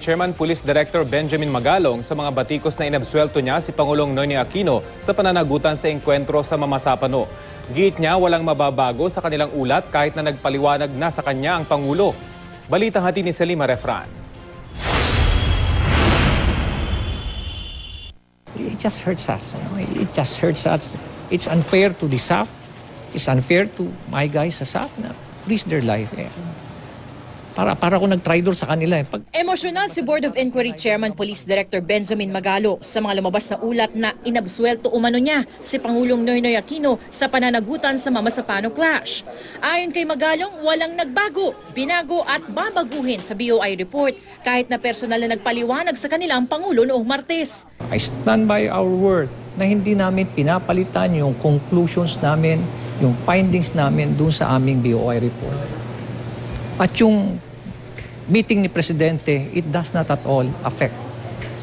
Chairman Police Director Benjamin Magalong sa mga batikos na inabsuelto niya si Pangulong Noynoy Aquino sa pananagutan sa engkwentro sa Mamasapano. Giit niya walang mababago sa kanilang ulat kahit na nagpaliwanag na sa kanya ang Pangulo. Balitang hatid ni Selima Refran. It just hurts us. It just hurts us. It's unfair to the SAF. It's unfair to my guys sa SAF na risk their life. Para ako nag-traitor sa kanila. Emosyonal si Board of Inquiry Chairman Police Director Benjamin Magalong sa mga lumabas na ulat na inabsuelto umano niya si Pangulong Noynoy Aquino sa pananagutan sa Mamasapano clash. Ayon kay Magalong, walang nagbago, binago at babaguhin sa BOI report kahit na personal na nagpaliwanag sa kanila ang Pangulo noong Martes. I stand by our word na hindi namin pinapalitan yung conclusions namin, yung findings namin dun sa aming BOI report. At yung meeting ni Presidente, it does not at all affect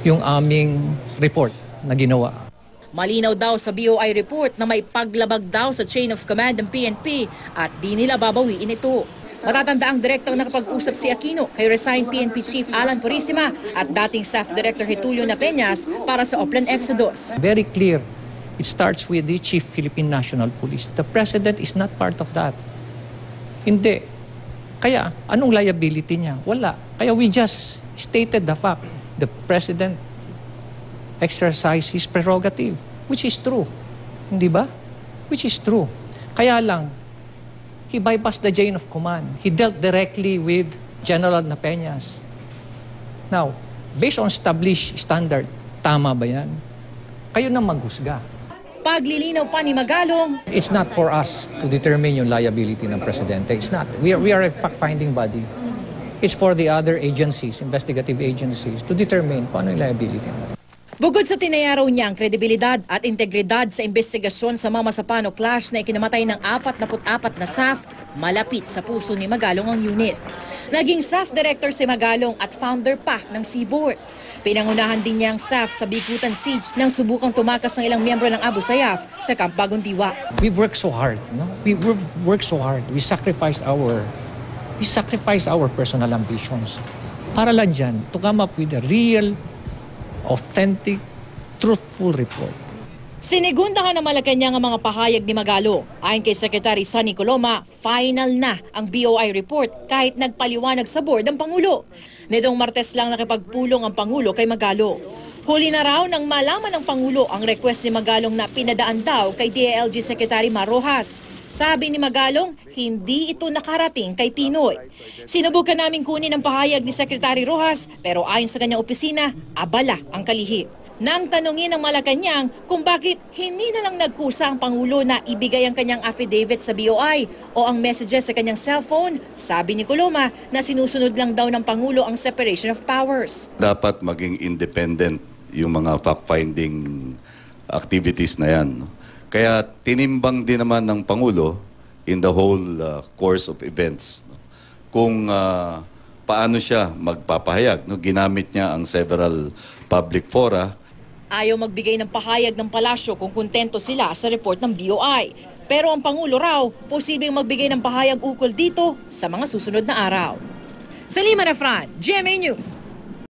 yung aming report na ginawa. Malinaw daw sa BOI report na may paglabag daw sa chain of command ng PNP at di nila babawiin ito. Matatanda ang direktang nakapag-usap si Aquino kay resigned PNP Chief Alan Purisima at dating SAF Director Getulio Napeñas para sa Oplan Exodus. Very clear, it starts with the Chief Philippine National Police. The President is not part of that. Hindi. Kaya, anong liability niya? Wala. Kaya we just stated the fact. The President exercised his prerogative, which is true. Hindi ba? Which is true. Kaya lang, he bypassed the chain of command. He dealt directly with General Napeñas. Now, based on established standard, tama ba yan? Kayo nang maghusga. Paglilinaw pa ni Magalong, it's not for us to determine yung liability ng Presidente. It's not. We are a fact-finding body. It's for the other agencies, investigative agencies, to determine kung ano yung liability natin. Bukod sa tinayaraw niya ang kredibilidad at integridad sa investigasyon sa Mamasapano clash na ikinamatay ng 44 na SAF, malapit sa puso ni Magalong ang unit. Naging SAF Director si Magalong at founder pa ng Seaboard. Pinangunahan din niya ang SAF sa Bigutan Siege nang subukang tumakas ng ilang miyembro ng Abu Sayyaf sa Camp Bagong Diwa. We worked so hard, no? We worked so hard. We sacrificed our personal ambitions. Para lang dyan, to come up with a real, authentic, truthful report. Sinigundahan ng Malacanang ang mga pahayag ni Magalong. Ayon kay Secretary Sonny Coloma, final na ang BOI report kahit nagpaliwanag sa board ang Pangulo. Nitong Martes lang nakipagpulong ang Pangulo kay Magalong. Huli na raw nang malaman ng Pangulo ang request ni Magalong na pinadaan daw kay DILG Secretary Mar Rojas. Sabi ni Magalong, hindi ito nakarating kay Pinoy. Sinubukan naming kunin ang pahayag ni Secretary Rojas pero ayon sa kanyang opisina, abala ang kalihim. Nang tanungin ng Malacanang kung bakit hindi na lang nagkusa ang Pangulo na ibigay ang kanyang affidavit sa BOI o ang messages sa kanyang cellphone, sabi ni Coloma na sinusunod lang daw ng Pangulo ang separation of powers. Dapat maging independent yung mga fact-finding activities na yan. Kaya tinimbang din naman ng Pangulo in the whole course of events kung paano siya magpapahayag. Ginamit niya ang several public fora. Ayaw magbigay ng pahayag ng palasyo kung kontento sila sa report ng BOI. Pero ang Pangulo raw, posibleng magbigay ng pahayag ukol dito sa mga susunod na araw. Selima Refran, GMA News.